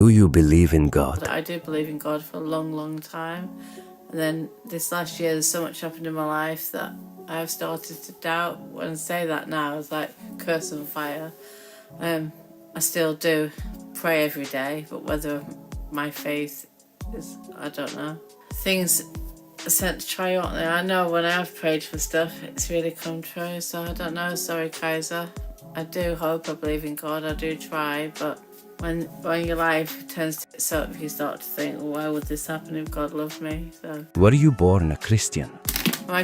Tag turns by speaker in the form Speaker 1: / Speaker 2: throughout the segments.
Speaker 1: Do you believe in God?
Speaker 2: I do believe in God for a long, long time. And then this last year, there's so much happened in my life that I have started to doubt. When I say that now, it's like curse on fire. I still do pray every day, but whether my faith is, I don't know. Things are sent to try, aren't they? I know when I have prayed for stuff, it's really come true. So I don't know. Sorry, Kaiser. I do hope, I believe in God. I do try, but when your life turns tits up, you start to think, well, why would this happen if God loved me? So.
Speaker 1: Were you born a Christian?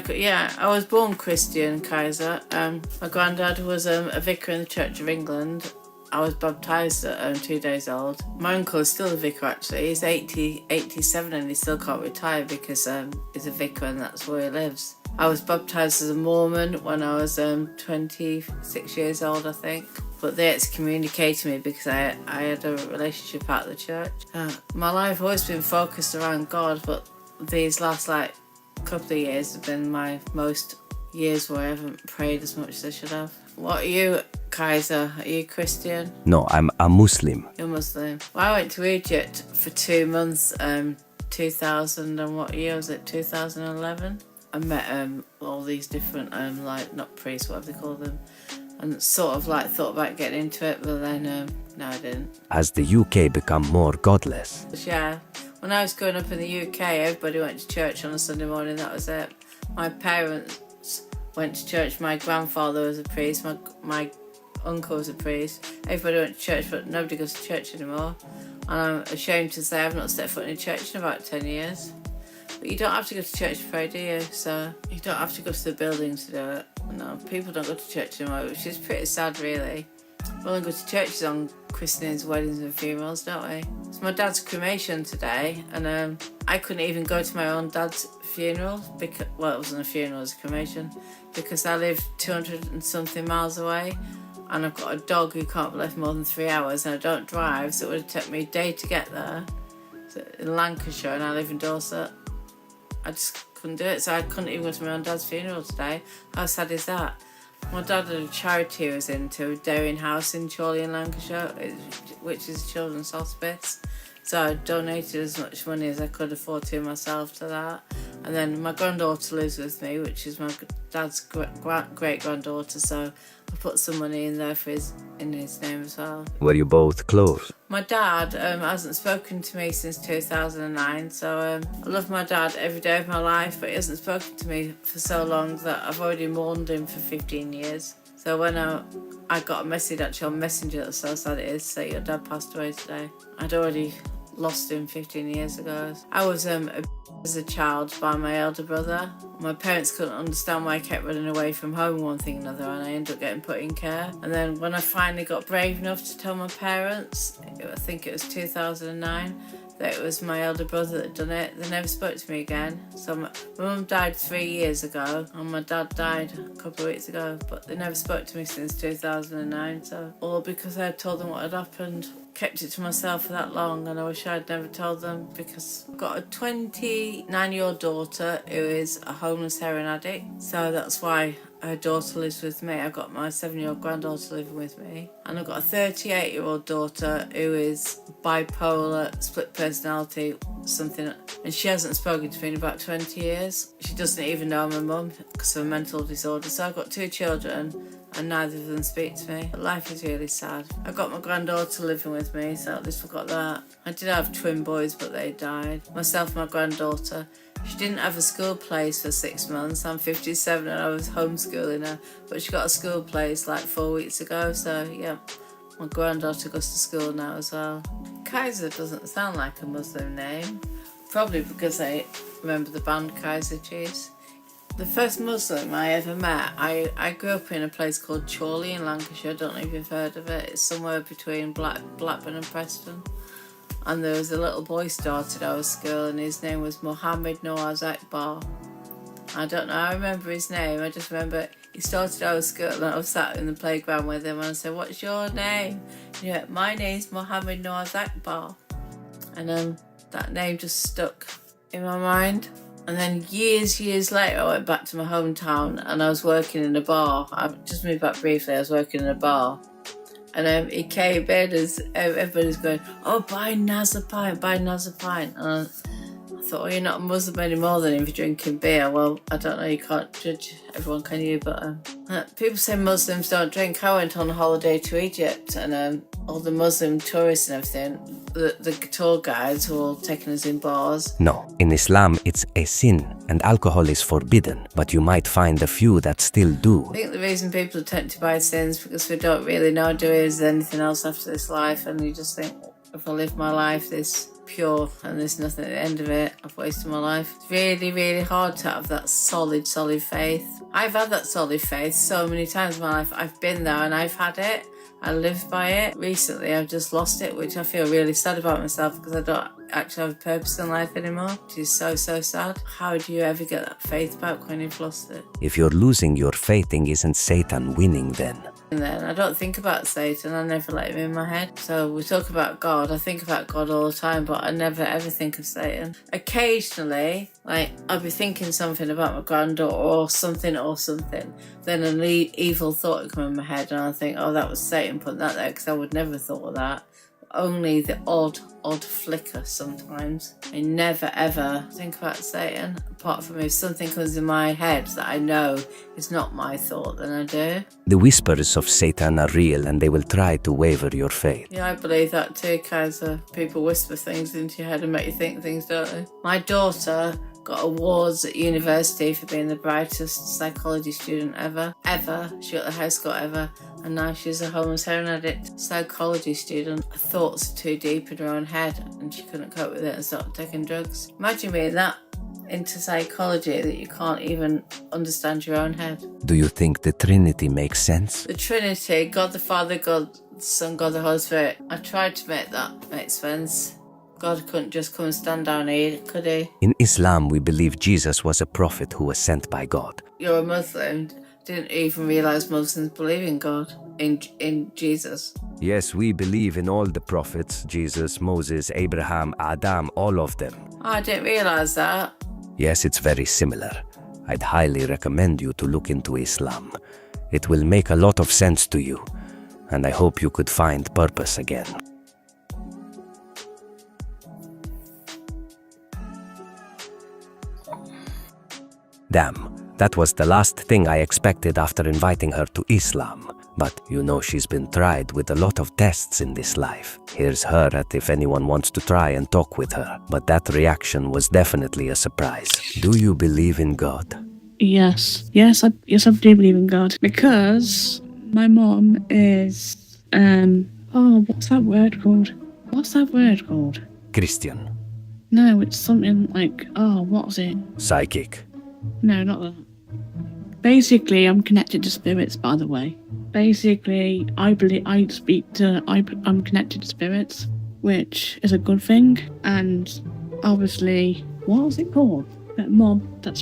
Speaker 2: Yeah, I was born Christian, Kaiser. My granddad was a vicar in the Church of England. I was baptised at 2 days old. My uncle is still a vicar, actually. He's 87 and he still can't retire because he's a vicar and that's where he lives. I was baptised as a Mormon when I was 26 years old, I think. But they excommunicated me because I had a relationship out of the church. My life has always been focused around God, but these last couple of years have been my most years where I haven't prayed as much as I should have. What are you, Kaiser? Are you Christian?
Speaker 1: No, I'm a Muslim.
Speaker 2: You're Muslim. Well, I went to Egypt for 2 months, 2000 and what year was it? 2011. I met all these different not priests, whatever they call them, and sort of thought about getting into it, but then no, I didn't.
Speaker 1: Has the UK become more godless?
Speaker 2: Yeah. When I was growing up in the UK, everybody went to church on a Sunday morning, that was it. My parents went to church, my grandfather was a priest, my uncle was a priest. Everybody went to church, but nobody goes to church anymore. And I'm ashamed to say I've not stepped foot in a church in about 10 years. But you don't have to go to church to pray, do you? So you don't have to go to the building to do it. No, people don't go to church anymore, which is pretty sad, really. We only go to churches on christenings, weddings and funerals, don't we? It's my dad's cremation today, and I couldn't even go to my own dad's funeral, because, well, it wasn't a funeral, it was a cremation, because I live 200 and something miles away, and I've got a dog who can't be left more than 3 hours, and I don't drive, so it would have taken me a day to get there. So in Lancashire, and I live in Dorset. I just couldn't do it, so I couldn't even go to my own dad's funeral today. How sad is that? My dad had a charity he was into, Darien House in Chorley in Lancashire, which is a children's hospice. So I donated as much money as I could afford to myself to that. And then my granddaughter lives with me, which is my dad's great-granddaughter, so I put some money in there in his name as well.
Speaker 1: Were you both close?
Speaker 2: My dad hasn't spoken to me since 2009, so I love my dad every day of my life, but he hasn't spoken to me for so long that I've already mourned him for 15 years. So when I got a message actually on Messenger, that's how sad it is, say your dad passed away today. I'd already lost him 15 years ago. I was as a child by my elder brother. My parents couldn't understand why I kept running away from home, one thing or another, and I ended up getting put in care. And then when I finally got brave enough to tell my parents, I think it was 2009, that it was my elder brother that had done it, they never spoke to me again. So my mum died 3 years ago, and my dad died a couple of weeks ago, but they never spoke to me since 2009, so all because I had told them what had happened. Kept it to myself for that long, and I wish I'd never told them, because I've got a 29-year-old daughter who is a homeless heroin addict, so that's why her daughter lives with me. I've got my 7-year-old granddaughter living with me, and I've got a 38-year-old daughter who is bipolar, split personality, something, and she hasn't spoken to me in about 20 years. She doesn't even know I'm a mum because of a mental disorder. So I've got 2 children, and neither of them speak to me. But life is really sad. I've got my granddaughter living with me, so at least I've got that. I did have twin boys, but they died. Myself and my granddaughter. She didn't have a school place for 6 months. I'm 57 and I was homeschooling her, but she got a school place 4 weeks ago, so yeah. My granddaughter goes to school now as well. Kaiser doesn't sound like a Muslim name. Probably because I remember the band Kaiser Chiefs. The first Muslim I ever met, I grew up in a place called Chorley in Lancashire. I don't know if you've heard of it. It's somewhere between Blackburn and Preston. And there was a little boy started our school, and his name was Mohammed Nawaz Akbar. I don't know, I remember his name. I just remember he started our school, and I was sat in the playground with him, and I said, "What's your name?" And he went, "My name's Mohammed Nawaz Akbar." And that name just stuck in my mind. And then years later, I went back to my hometown, and I was working in a bar. I just moved back briefly. I was working in a bar, And he came in as everybody's going, oh, buy Nazapine, buy Nazapine. And I thought, oh, you're not a Muslim any more than if you're drinking beer. Well, I don't know, you can't judge everyone, can you? But people say Muslims don't drink. I went on a holiday to Egypt, and all the Muslim tourists and everything, the tour guides were all taking us in bars.
Speaker 1: No, in Islam it's a sin and alcohol is forbidden, but you might find a few that still do.
Speaker 2: I think the reason people are tempted by sins because we don't really know, do we, is there anything else after this life, and you just think, if I live my life this pure and there's nothing at the end of it, I've wasted my life. It's really, really hard to have that solid faith. I've had that solid faith so many times in my life. I've been there and I've had it. I lived by it. Recently, I've just lost it, which I feel really sad about myself because I don't actually have a purpose in life anymore, which is so sad. How do you ever get that faith back when you've lost it?
Speaker 1: If you're losing your faithing, isn't Satan winning then?
Speaker 2: And then I don't think about Satan. I never let him in my head. So we talk about God. I think about God all the time, but I never ever think of Satan. Occasionally, like I'll be thinking something about my granddaughter or something. Then an evil thought would come in my head, and I think, oh, that was Satan putting that there, because I would never have thought of that. Only the odd flicker sometimes. I never ever think about Satan, apart from if something comes in my head that I know is not my thought, then I do.
Speaker 1: The whispers of Satan are real and they will try to waver your faith.
Speaker 2: Yeah, I believe that too, Kaiser. People whisper things into your head and make you think things, don't they? My daughter got awards at university for being the brightest psychology student ever. She got the highest score ever. And now she's a homeless heroin addict psychology student. Her thoughts are too deep in her own head and she couldn't cope with it and started taking drugs. Imagine being that into psychology that you can't even understand your own head.
Speaker 1: Do you think the Trinity makes sense?
Speaker 2: The Trinity, God the Father, God the Son, God the Holy Spirit. I tried to make that make sense. God couldn't just come and stand down here, could he?
Speaker 1: In Islam, we believe Jesus was a prophet who was sent by God.
Speaker 2: You're a Muslim. Didn't even realise Muslims believe in God, in Jesus.
Speaker 1: Yes, we believe in all the prophets, Jesus, Moses, Abraham, Adam, all of them.
Speaker 2: Oh, I didn't realise that.
Speaker 1: Yes, it's very similar. I'd highly recommend you to look into Islam. It will make a lot of sense to you, and I hope you could find purpose again. Damn, that was the last thing I expected after inviting her to Islam. But you know she's been tried with a lot of tests in this life. Here's her at if anyone wants to try and talk with her. But that reaction was definitely a surprise. Do you believe in God?
Speaker 3: Yes, I do believe in God. Because my mom is, what's that word called?
Speaker 1: Christian.
Speaker 3: No, it's something like, what was it?
Speaker 1: Psychic.
Speaker 3: No, not that. Basically, I'm connected to spirits, by the way. Basically, I'm connected to spirits, which is a good thing. And obviously, what was it called? That mom was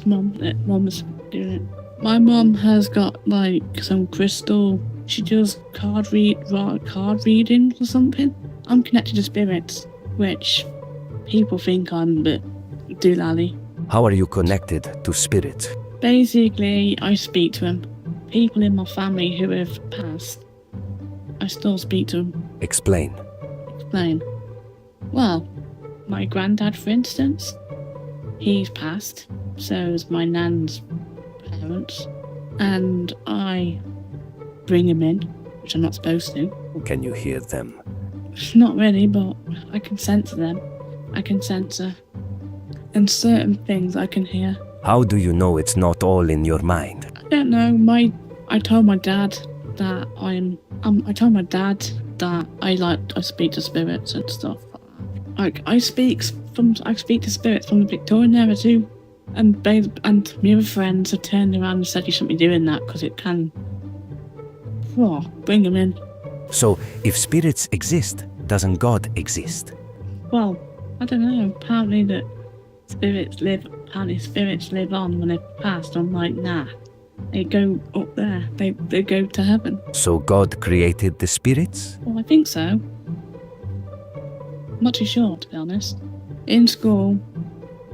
Speaker 3: doing it. My mom has got like some crystal. She does card reading or something. I'm connected to spirits, which people think I'm a bit doolally.
Speaker 1: How are you connected to spirits?
Speaker 3: Basically, I speak to them. People in my family who have passed, I still speak to them.
Speaker 1: Explain.
Speaker 3: Well, my granddad, for instance, he's passed. So is my nan's parents. And I bring him in, which I'm not supposed to.
Speaker 1: Can you hear them?
Speaker 3: Not really, but I can sense them. I can sense her. And certain things I can hear.
Speaker 1: How do you know it's not all in your mind?
Speaker 3: I don't know. I told my dad that I speak to spirits and stuff. Like I speak to spirits from the Victorian era too. And my other friends have turned around and said you shouldn't be doing that because it can bring them in.
Speaker 1: So, if spirits exist, doesn't God exist?
Speaker 3: Well, I don't know. Apparently spirits live on when they've passed. I'm like, nah. They go up there. They go to heaven.
Speaker 1: So God created the spirits?
Speaker 3: Well, I think so. I'm not too sure, to be honest. In school,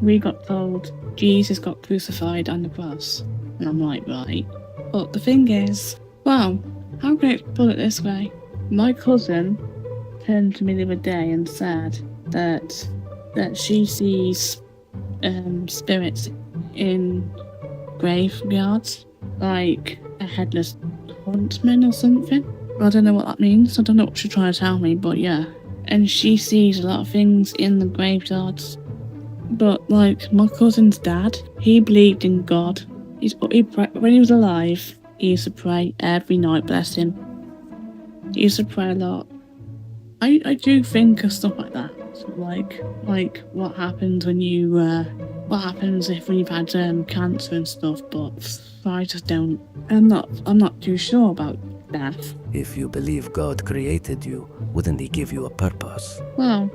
Speaker 3: we got told Jesus got crucified on the cross. And I'm like, right. But the thing is, how can I put it this way? My cousin turned to me the other day and said that she sees spirits in graveyards, like a headless huntsman or something. I don't know what that means. I don't know what she's trying to tell me, but yeah. And she sees a lot of things in the graveyards. But like my cousin's dad, he believed in God. When he was alive, he used to pray every night. Bless him. He used to pray a lot. I do think of stuff like that. So like what happens when you what happens if when you've had cancer and stuff. But I just don't. I'm not too sure about death.
Speaker 1: If you believe God created you, wouldn't he give you a purpose?
Speaker 3: Well,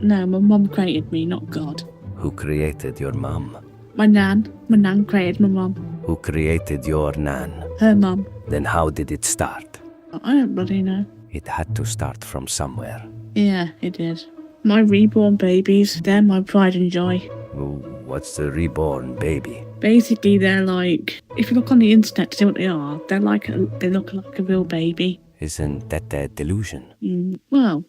Speaker 3: no, my mum created me, not God.
Speaker 1: Who created your mum?
Speaker 3: My nan created my mum.
Speaker 1: Who created your nan?
Speaker 3: Her mum.
Speaker 1: Then how did it start?
Speaker 3: I don't really know.
Speaker 1: It had to start from somewhere.
Speaker 3: Yeah, it did. My reborn babies, they're my pride and joy.
Speaker 1: Ooh, what's a reborn baby?
Speaker 3: Basically, they're like, if you look on the internet to see what they are, they look like a real baby.
Speaker 1: Isn't that a delusion?
Speaker 3: Well,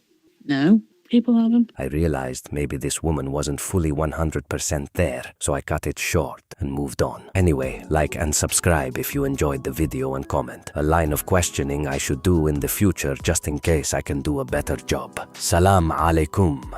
Speaker 3: no. People have them.
Speaker 1: I realized maybe this woman wasn't fully 100% there, so I cut it short and moved on. Anyway, like and subscribe if you enjoyed the video and comment. A line of questioning I should do in the future just in case I can do a better job. Salam alaikum.